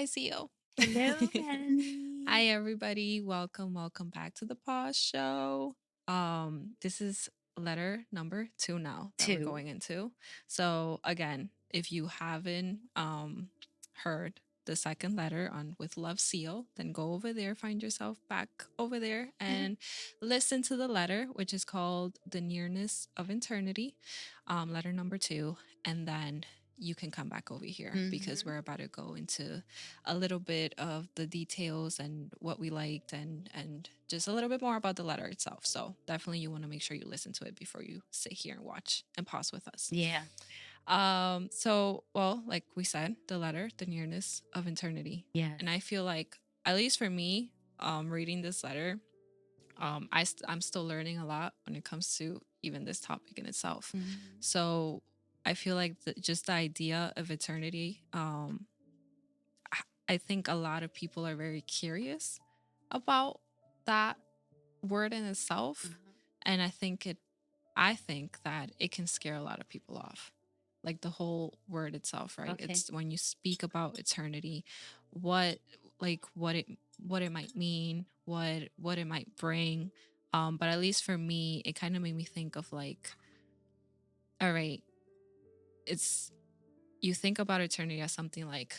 Hi, Seal. Hello, Melanie. Hi, everybody. Welcome back to the Pause Show. This is letter number 2 now that we're Two. going into. So again, if you haven't heard the second letter on with Love Seal, then go over there, find yourself back over there, and listen to the letter, which is called The Nearness of Eternity, letter number 2, and then you can come back over here because Mm-hmm. we're about to go into a little bit of the details and what we liked and just a little bit more about the letter itself. So definitely you want to make sure you listen to it before you sit here and watch and pause with us. Yeah. So well, like we said, the letter, the nearness of eternity. Yes. And I feel like, at least for me, reading this letter, I'm still learning a lot when it comes to even this topic in itself. Mm-hmm. So I feel like just the idea of eternity, I think a lot of people are very curious about that word in itself, Uh-huh. and I think that it can scare a lot of people off. Like the whole word itself, right? Okay. It's when you speak about eternity, what what it might mean, what it might bring. But at least for me, it kind of made me think of like, all right, it's you think about eternity as something like,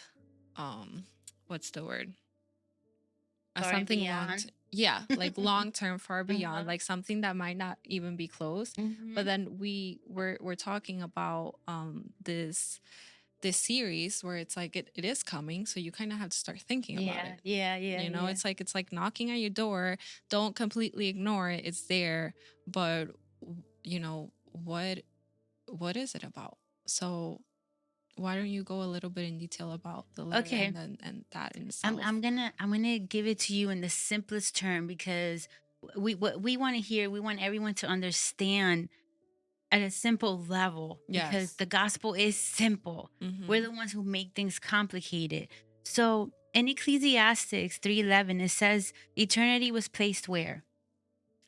um, what's the word? Far and Something long beyond. yeah, like long term, far beyond, Uh-huh. like something that might not even be close. But Mm-hmm. then we're talking about this series where it's like it is coming, so you kind of have to start thinking about Yeah. it. Yeah. Yeah. You know, Yeah. it's like knocking at your door. Don't completely ignore it, it's there. But you know what is it about? So why don't you go a little bit in detail about the letter Okay. and then and that in I'm itself? I'm gonna I'm gonna give it to you in the simplest term because what we want to hear, we want everyone to understand at a simple level because Yes. the gospel is simple. We're Mm-hmm. the ones who make things complicated. So in Ecclesiastes 3:11 it says eternity was placed where?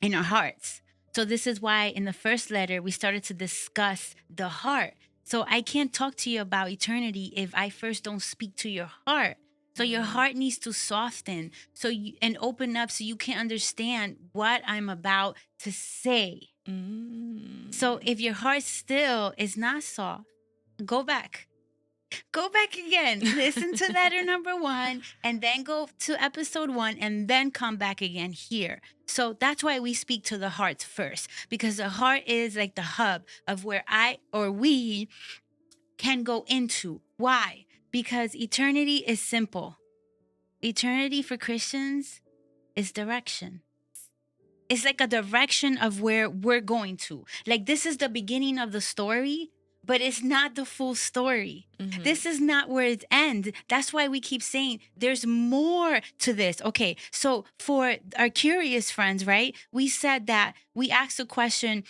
In our hearts. So this is why in the first letter we started to discuss the heart. So I can't talk to you about eternity if I first don't speak to your heart. So your Mm. heart needs to soften and open up so you can understand what I'm about to say. So Mm. if your heart still is not soft, go back. Go back again. Listen to letter number 1 and then go to episode 1 and then come back again here. So that's why we speak to the heart first because the heart is like the hub of where I or we can go into. Why? Because eternity is simple. Eternity for Christians is direction. It's like a direction of where we're going to. Like this is the beginning of the story, but it's not the full story. Mm-hmm. This is not where it ends. That's why we keep saying there's more to this. Okay, so for our curious friends, right? We said that we asked a question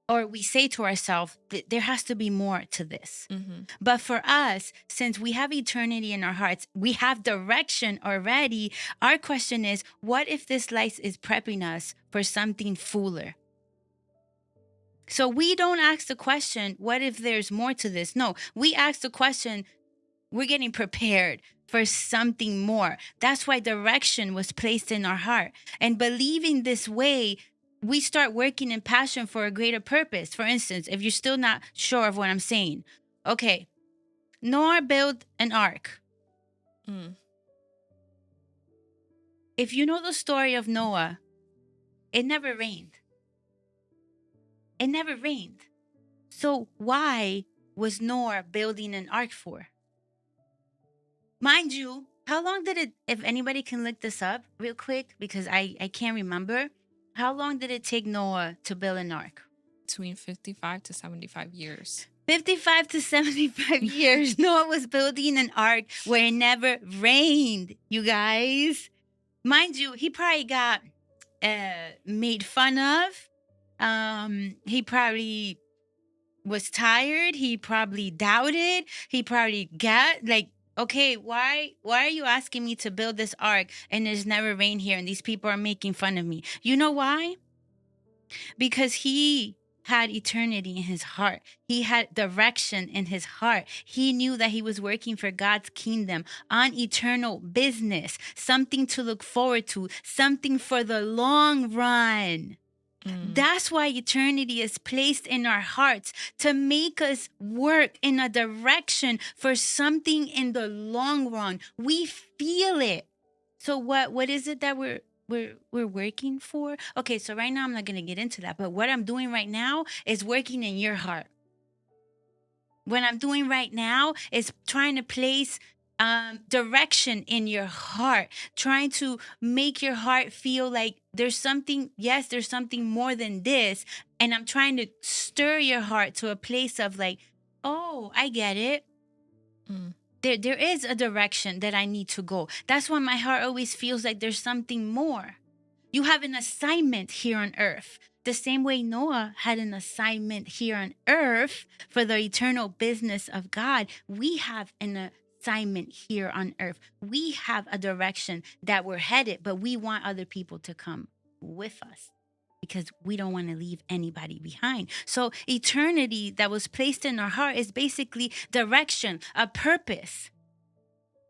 or we say to ourselves that there has to be more to this. Mm-hmm. But for us, since we have eternity in our hearts, we have direction already. Our question is, what if this life is prepping us for something fuller? So we don't ask the question, what if there's more to this? No, we ask the question, we're getting prepared for something more. That's why direction was placed in our heart. And believing this way, we start working in passion for a greater purpose. For instance, if you're still not sure of what I'm saying, okay, Noah built an ark. Mm. If you know the story of Noah, it never rained. It never rained. So why was Noah building an ark for? Mind you, how long did it, if anybody can look this up real quick, because I can't remember, how long did it take Noah to build an ark? Between 55 to 75 years. 55 to 75 years, Noah was building an ark where it never rained, you guys. Mind you, he probably got made fun of. He probably was tired. He probably doubted. He probably got like, okay, why are you asking me to build this ark and there's never rain here and these people are making fun of me? You know why? Because he had eternity in his heart. He had direction in his heart. He knew that he was working for God's kingdom on eternal business, something to look forward to, something for the long run. Mm. That's why eternity is placed in our hearts, to make us work in a direction for something in the long run. We feel it. So what is it that we're working for? Okay, so right now I'm not going to get into that, but what I'm doing right now is working in your heart. What I'm doing right now is trying to place direction in your heart, trying to make your heart feel like there's something, yes, there's something more than this. And I'm trying to stir your heart to a place of like, oh, I get it. Mm. There is a direction that I need to go. That's why my heart always feels like there's something more. You have an assignment here on earth. The same way Noah had an assignment here on earth for the eternal business of God, we have an assignment here on earth. We have a direction that we're headed, but we want other people to come with us because we don't want to leave anybody behind. So eternity that was placed in our heart is basically direction, a purpose.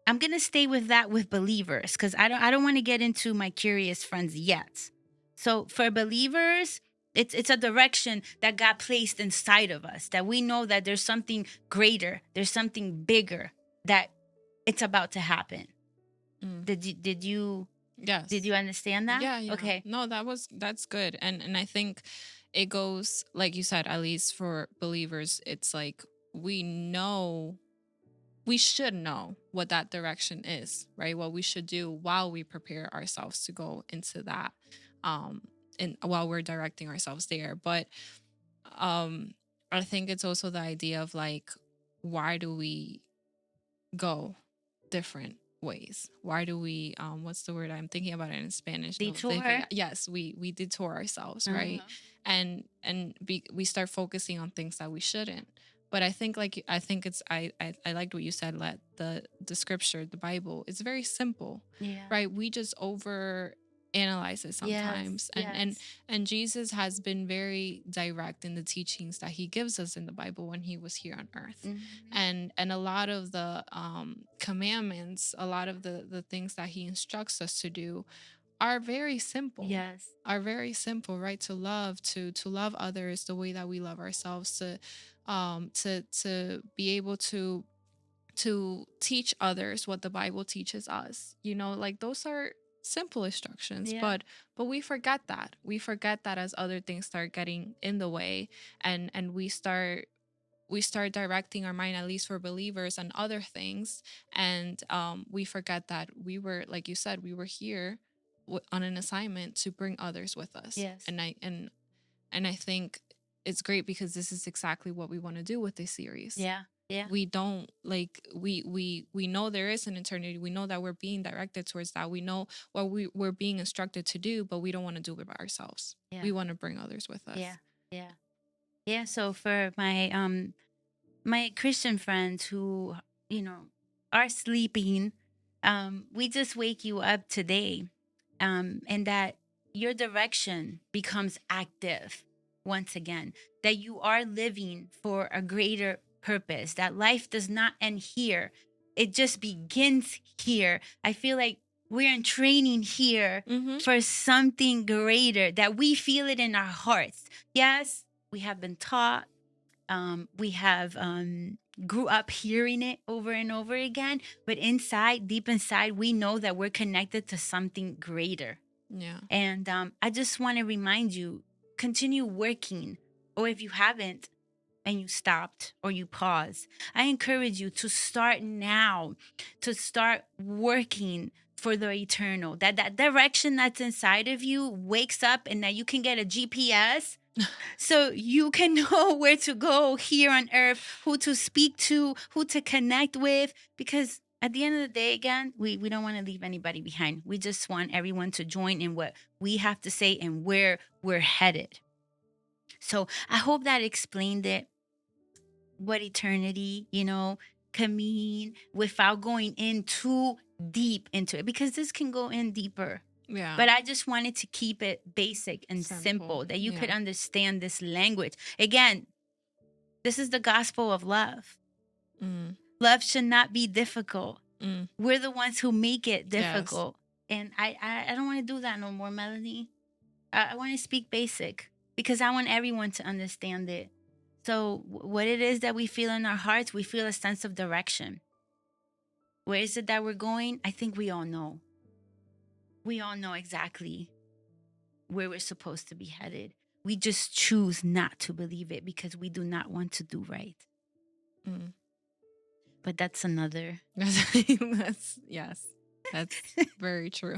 I'm going to stay with that with believers because I don't want to get into my curious friends yet. So for believers, it's a direction that God placed inside of us, that we know that there's something greater, there's something bigger that it's about to happen. Mm. Did Yes. you understand that? Yeah, yeah. Okay. No, that's good. And I think it goes like you said, at least for believers, it's like we should know what that direction is, right? What we should do while we prepare ourselves to go into that, um and while we're directing ourselves there. But um I think it's also the idea of like, why do we go different ways? Why do we what's the word I'm thinking about it in Spanish? No, Detour. yes, we detour ourselves, right? Uh-huh. We start focusing on things that we shouldn't. But I think like I think it's I liked what you said, let the scripture, the Bible, it's very simple, Yeah. right? We just over analyze it Yes. sometimes, Yes. and Jesus has been very direct in the teachings that he gives us in the Bible when he was here on earth. Mm-hmm. And a lot of the commandments, a lot of the things that he instructs us to do are very simple, Yes. right? To love others the way that we love ourselves, to be able to teach others what the Bible teaches us. Like those are simple instructions, Yeah. but we forget that as other things start getting in the way, and we start directing our mind, at least for believers, on other things. And we forget that we were, like you said, we were here on an assignment to bring others with us. Yes. And I think it's great because this is exactly what we want to do with this series. Yeah. Yeah. We don't like we know there is an eternity. We know that we're being directed towards that. We know what we're being instructed to do, but we don't want to do it by ourselves. Yeah. We want to bring others with us. Yeah. Yeah. Yeah. So for my Christian friends who, are sleeping, we just wake you up today, and that your direction becomes active once again, that you are living for a greater purpose, that life does not end here. It just begins here. I feel like we're in training here Mm-hmm. for something greater, that we feel it in our hearts. Yes, we have been taught, we have grew up hearing it over and over again, but inside, deep inside, we know that we're connected to something greater. Yeah. And I just want to remind you, continue working, or if you haven't and you stopped or you paused, I encourage you to start now, to start working for the eternal, that direction that's inside of you wakes up, and that you can get a GPS so you can know where to go here on earth, who to speak to, who to connect with. Because at the end of the day, again, we don't want to leave anybody behind. We just want everyone to join in what we have to say and where we're headed. So I hope that explained it, what eternity, can mean, without going in too deep into it, because this can go in deeper. Yeah. But I just wanted to keep it basic and Simple. simple, that you could Yeah. understand this language. Again, this is the gospel of love. Mm. Love should not be difficult. Mm. We're the ones who make it Yes. difficult. And I don't want to do that no more, Melanie. I want to speak basic because I want everyone to understand it. So, what it is that we feel in our hearts, we feel a sense of direction. Where is it that we're going? I think we all know. We all know exactly where we're supposed to be headed. We just choose not to believe it because we do not want to do right. Mm. But that's another. That's yes. That's very true.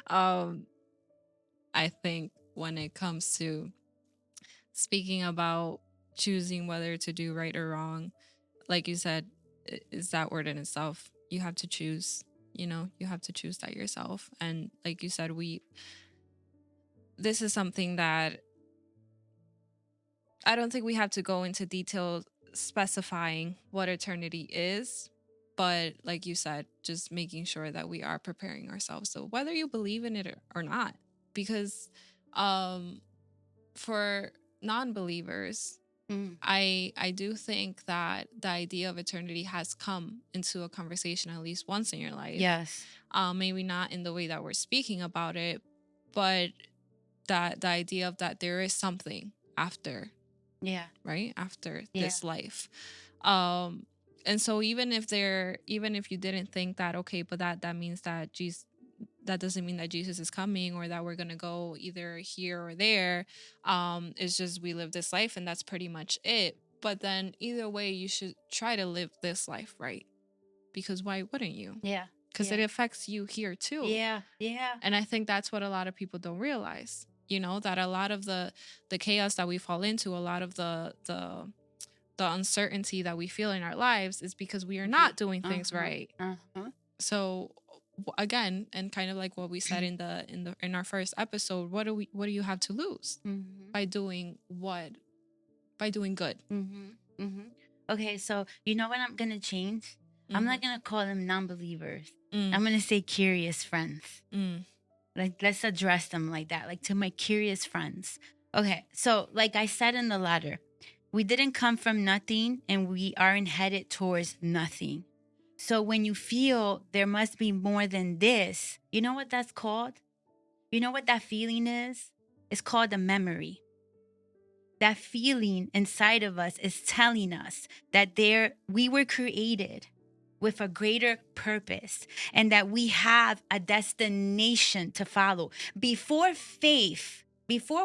um I think when it comes to speaking about choosing whether to do right or wrong, like you said, is that word in itself. You have to choose, you have to choose that yourself. And like you said, this is something that I don't think we have to go into detail specifying what eternity is, but like you said, just making sure that we are preparing ourselves. So whether you believe in it or not, because um for non-believers, Mm, I do think that the idea of eternity has come into a conversation at least once in your life. yes. Maybe not in the way that we're speaking about it, but that the idea of that there is something after, Yeah. right? After Yeah. this life. Um and so even if you didn't think that, okay, but that means that Jesus, that doesn't mean that Jesus is coming or that we're going to go either here or there. It's just we live this life and that's pretty much it. But then either way, you should try to live this life right, because why wouldn't you? Yeah. Because it Yeah. affects you here too. Yeah. Yeah. And I think that's what a lot of people don't realize, that a lot of the chaos that we fall into, a lot of the uncertainty that we feel in our lives is because we are not doing things Uh-huh. right. Uh-huh. So again, and kind of like what we said in our first episode, what do you have to lose Mm-hmm. by doing what? By doing good. Mm-hmm. Mm-hmm. Okay, so you know what I'm gonna change? I'm not gonna call them non-believers. Mm. I'm gonna say curious friends. Mm. Like, let's address them like that, like to my curious friends. Okay, so like I said in the letter, we didn't come from nothing and we aren't headed towards nothing. So when you feel there must be more than this, you know what that's called? You know what that feeling is? It's called a memory. That feeling inside of us is telling us that we were created with a greater purpose and that we have a destination to follow. Before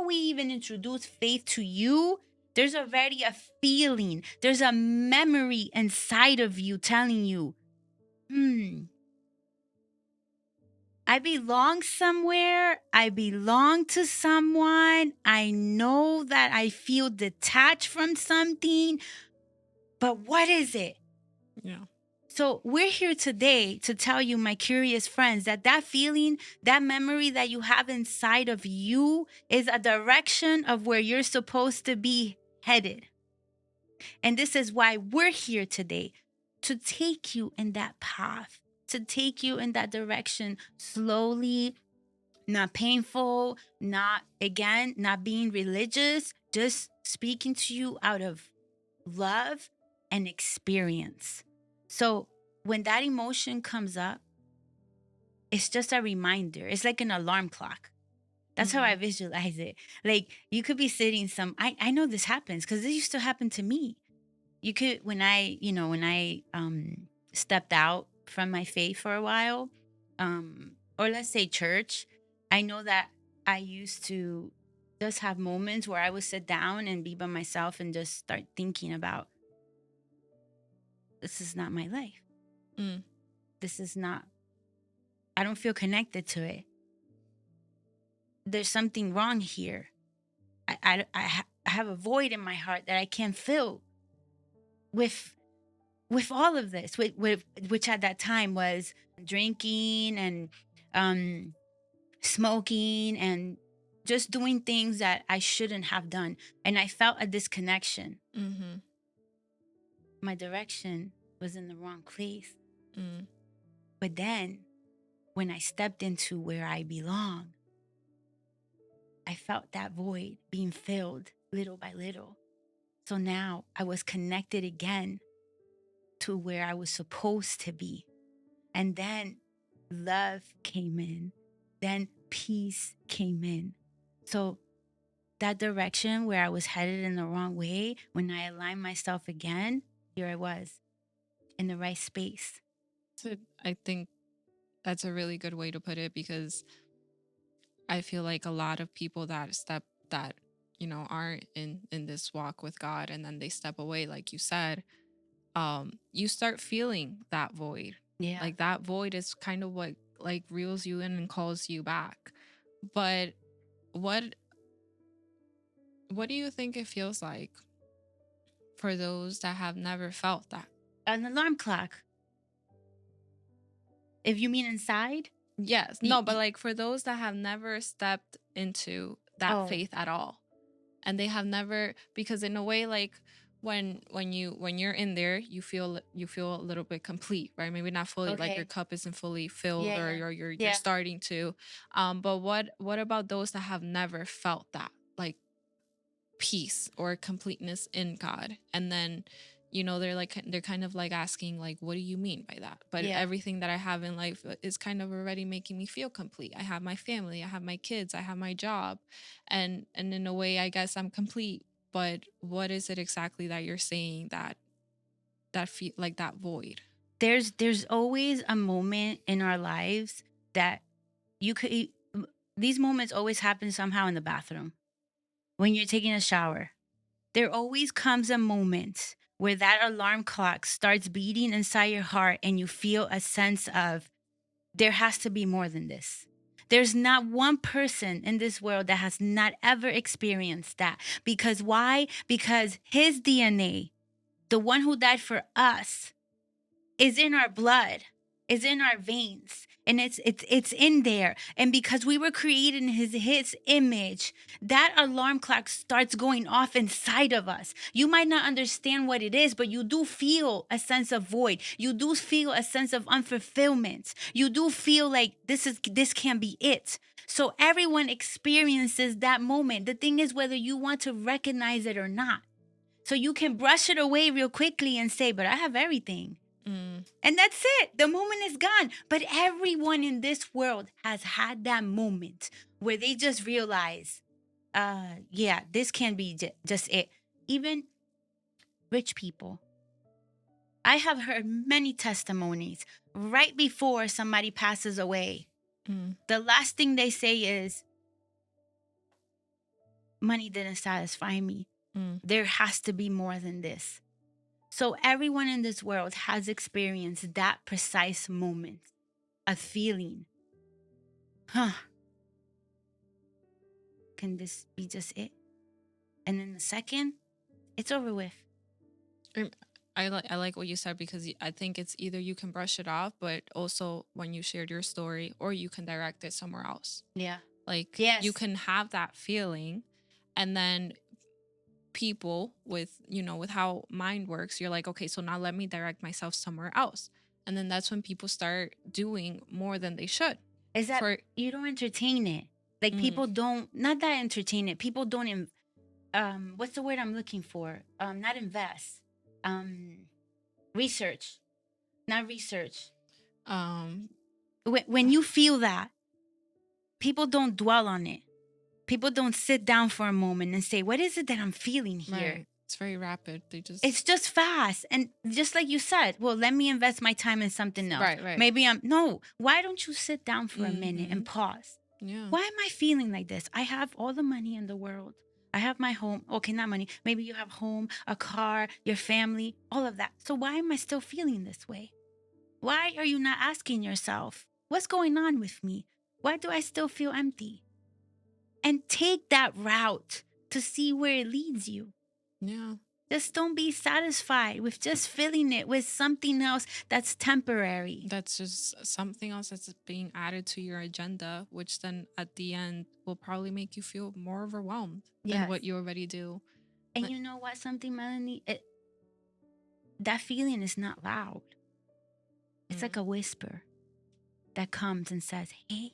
we even introduce faith to you, there's already a feeling, there's a memory inside of you telling you, I belong somewhere. I belong to someone. I know that I feel detached from something, but what is it? Yeah. So we're here today to tell you, my curious friends, that feeling, that memory that you have inside of you is a direction of where you're supposed to be headed. And this is why we're here today, to take you in that path, to take you in that direction slowly, not painful, not being religious, just speaking to you out of love and experience. So when that emotion comes up, it's just a reminder. It's like an alarm clock. That's how I visualize it. Like, you could be sitting I know this happens because this used to happen to me. You could, when I stepped out from my faith for a while, or let's say church, I know that I used to just have moments where I would sit down and be by myself and just start thinking about, this is not my life. Mm. This is not, I don't feel connected to it. There's something wrong here. I have a void in my heart that I can't fill with all of this, with which at that time was drinking and smoking and just doing things that I shouldn't have done. And I felt a disconnection. Mm-hmm. My direction was in the wrong place. Mm. But then when I stepped into where I belong, I felt that void being filled little by little. So now I was connected again to where I was supposed to be. And then love came in, then peace came in. So that direction where I was headed in the wrong way, when I aligned myself again, here I was in the right space. So I think that's a really good way to put it, because I feel like a lot of people that are in this walk with God, and then they step away, like you said, you start feeling that void. Yeah. Like that void is kind of what like reels you in and calls you back. But what what do you think it feels like for those that have never felt that? An alarm clock. If you mean inside, Yes. No, but like for those that have never stepped into that oh, faith at all, and they have never, because in a way, like when you're in there, you feel a little bit complete, right? Maybe not fully, like your okay. cup isn't fully filled, Yeah, or yeah. you're Yeah. starting to. But what about those that have never felt that, like peace or completeness in God? And then, they're kind of like asking, like, what do you mean by that? But Yeah. everything that I have in life is kind of already making me feel complete. I have my family, I have my kids, I have my job, and in a way, I guess I'm complete. But what is it exactly that you're saying that feel like that void? There's always a moment in our lives that you could these moments always happen somehow in the bathroom. When you're taking a shower, there always comes a moment where that alarm clock starts beating inside your heart and you feel a sense of there has to be more than this. There's not one person in this world that has not ever experienced that. Because why? Because his DNA, the one who died for us, is in our blood, is in our veins, and it's in there. And because we were created in his image, that alarm clock starts going off inside of us. You might not understand what it is, but you do feel a sense of void. You do feel a sense of unfulfillment. You do feel like this can't be it. So everyone experiences that moment. The thing is whether you want to recognize it or not. So you can brush it away real quickly and say, but I have everything. Mm, And that's it. The moment is gone. But everyone in this world has had that moment where they just realize, yeah, this can be just it. Even rich people. I have heard many testimonies right before somebody passes away. mm, The last thing they say is, money didn't satisfy me. mm. There has to be more than this. So everyone in this world has experienced that precise moment of feeling, huh, can this be just it? And in the second, it's over with. Um, I like what you said, because I think it's either you can brush it off, but also when you shared your story, or you can direct it somewhere else. Yeah. Like you Yes. can have that feeling, and then people with how mind works, you're like, okay, so now let me direct myself somewhere else. And then that's when people start doing more than they should. Is that For you don't entertain it. Like mm, people don't, not that entertain it. People don't, what's the word I'm looking for? Not invest. Research. Not research. um When you feel that, people don't dwell on it. People don't sit down for a moment and say, what is it that I'm feeling here? right, it's very rapid. They just It's just fast. And just like you said, well, let me invest my time in something else. right. Maybe no, why don't you sit down for a minute Mm-hmm. and pause? Yeah. Why am I feeling like this? I have all the money in the world. I have my home. Okay, not money. Maybe you have home, a car, your family, all of that. So why am I still feeling this way? Why are you not asking yourself, what's going on with me? Why do I still feel empty? And take that route to see where it leads you. Yeah. Just don't be satisfied with just filling it with something else that's temporary. That's just something else that's being added to your agenda, which then at the end will probably make you feel more overwhelmed than Yes. what you already do. And you know what, something, Melanie? That feeling is not loud. It's like a whisper that comes and says, hey,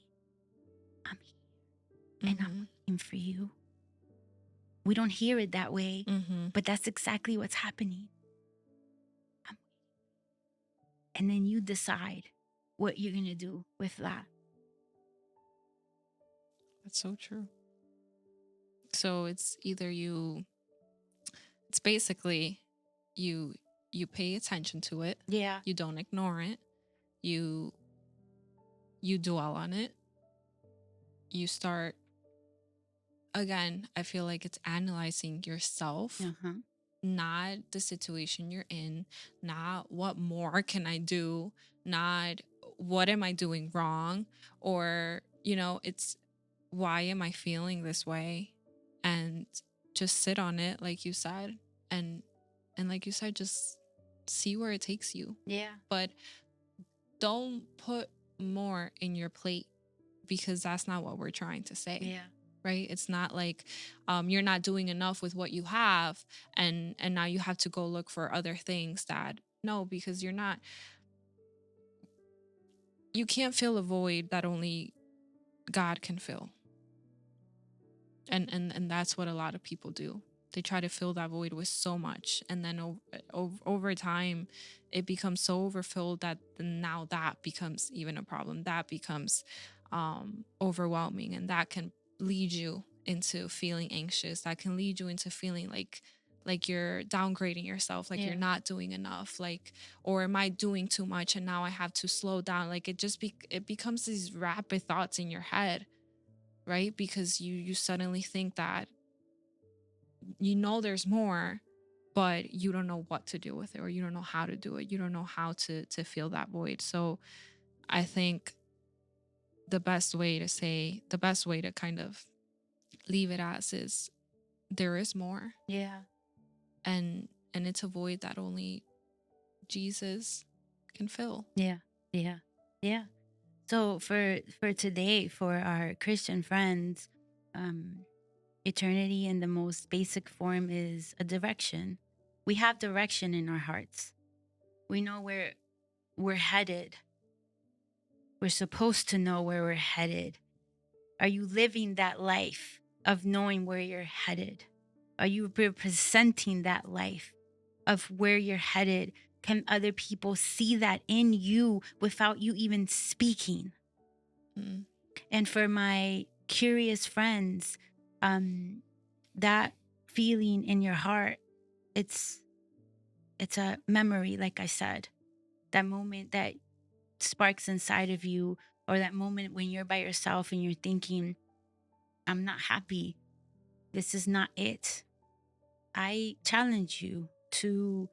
I'm here and I'm waiting for you. We don't hear it that way, but that's exactly what's happening. And then you decide what you're going to do with that. That's so true. So it's either it's basically you pay attention to it. Yeah. You don't ignore it. You dwell on it. You start, again, I feel like it's analyzing yourself, not the situation you're in, not what more can I do, not what am I doing wrong, or, it's why am I feeling this way? And just sit on it, like you said, and like you said, just see where it takes you. Yeah. But don't put more in your plate, because that's not what we're trying to say. Yeah. Right? It's not like you're not doing enough with what you have, and now you have to go look for other things. That no, because you can't fill a void that only God can fill. And that's what a lot of people do. They try to fill that void with so much, and then over time it becomes so overfilled that now that becomes even a problem. That becomes overwhelming, and that can lead you into feeling anxious. That can lead you into feeling like you're downgrading yourself, like you're not doing enough, like, or am I doing too much and now I have to slow down? Like it becomes these rapid thoughts in your head, right? Because you suddenly think that there's more, but you don't know what to do with it, or you don't know how to do it. You don't know how to fill that void. So I think the best way to kind of leave it as is, there is more. Yeah. And it's a void that only Jesus can fill. Yeah. Yeah. Yeah. So for today, for our Christian friends, eternity in the most basic form is a direction. We have direction in our hearts. We know where we're headed. We're supposed to know where we're headed. Are you living that life of knowing where you're headed? Are you representing that life of where you're headed? Can other people see that in you without you even speaking? And for my curious friends, that feeling in your heart, it's a memory, like I said. That moment that sparks inside of you, or that moment when you're by yourself and you're thinking, I'm not happy. This is not it. I challenge you to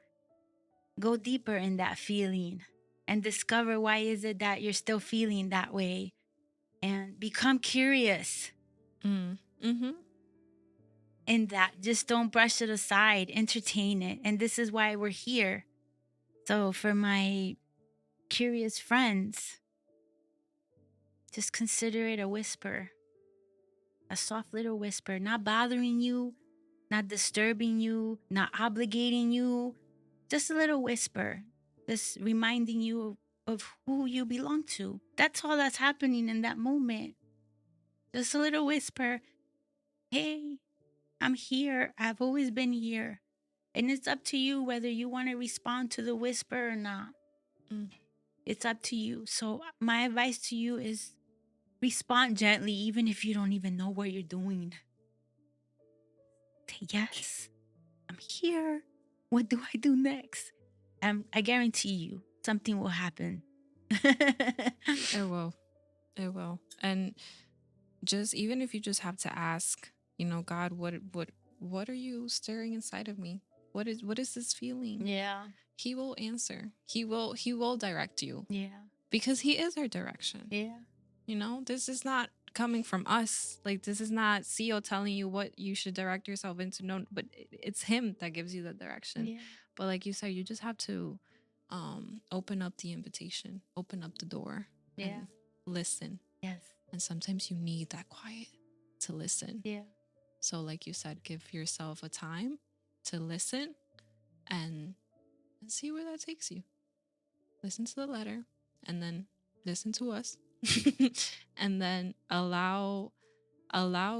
go deeper in that feeling and discover why is it that you're still feeling that way, and become curious in that. Just don't brush it aside, entertain it. And this is why we're here. So for my curious friends, just consider it a whisper, a soft little whisper, not bothering you, not disturbing you, not obligating you. Just a little whisper, just reminding you of who you belong to. That's all that's happening in that moment. Just a little whisper. Hey, I'm here. I've always been here. And it's up to you whether you want to respond to the whisper or not. It's up to you. So my advice to you is respond gently, even if you don't even know what you're doing. Say, yes, I'm here. What do I do next? I guarantee you something will happen. It will. It will. And just, even if you just have to ask, God, what are you stirring inside of me? What is this feeling? Yeah. He will answer. He will direct you. Yeah. Because he is our direction. Yeah. This is not coming from us. Like, this is not CEO telling you what you should direct yourself into. No, but it's him that gives you the direction. Yeah. But like you said, you just have to open up the invitation, open up the door, and listen. Yes. And sometimes you need that quiet to listen. Yeah. So like you said, give yourself a time to listen and see where that takes you. Listen to the letter, and then listen to us, and then allow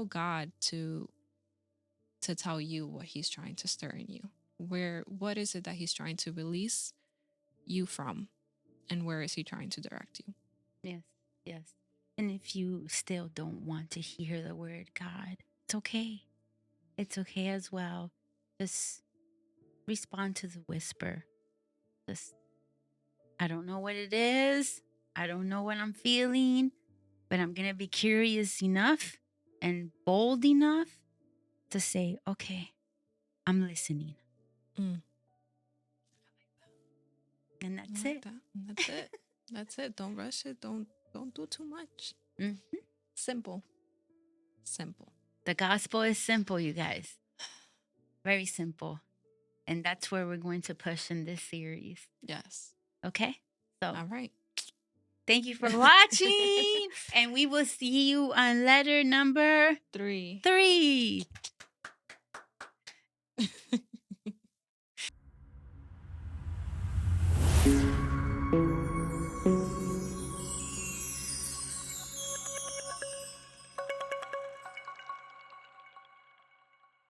God to tell you what he's trying to stir in you. What is it that he's trying to release you from, and where is he trying to direct you? Yes, yes. And if you still don't want to hear the word God, it's okay. It's okay as well. Just respond to the whisper. Just, I don't know what it is. I don't know what I'm feeling, but I'm going to be curious enough and bold enough to say, okay, I'm listening. Mm. And that's I like it. that. That's it. That's it. Don't rush it. Don't do too much. Mm-hmm. Simple. Simple. The gospel is simple, you guys. Very simple. And that's where we're going to push in this series. Yes. Okay? So, All right. thank you for watching. And we will see you on letter number 3. 3.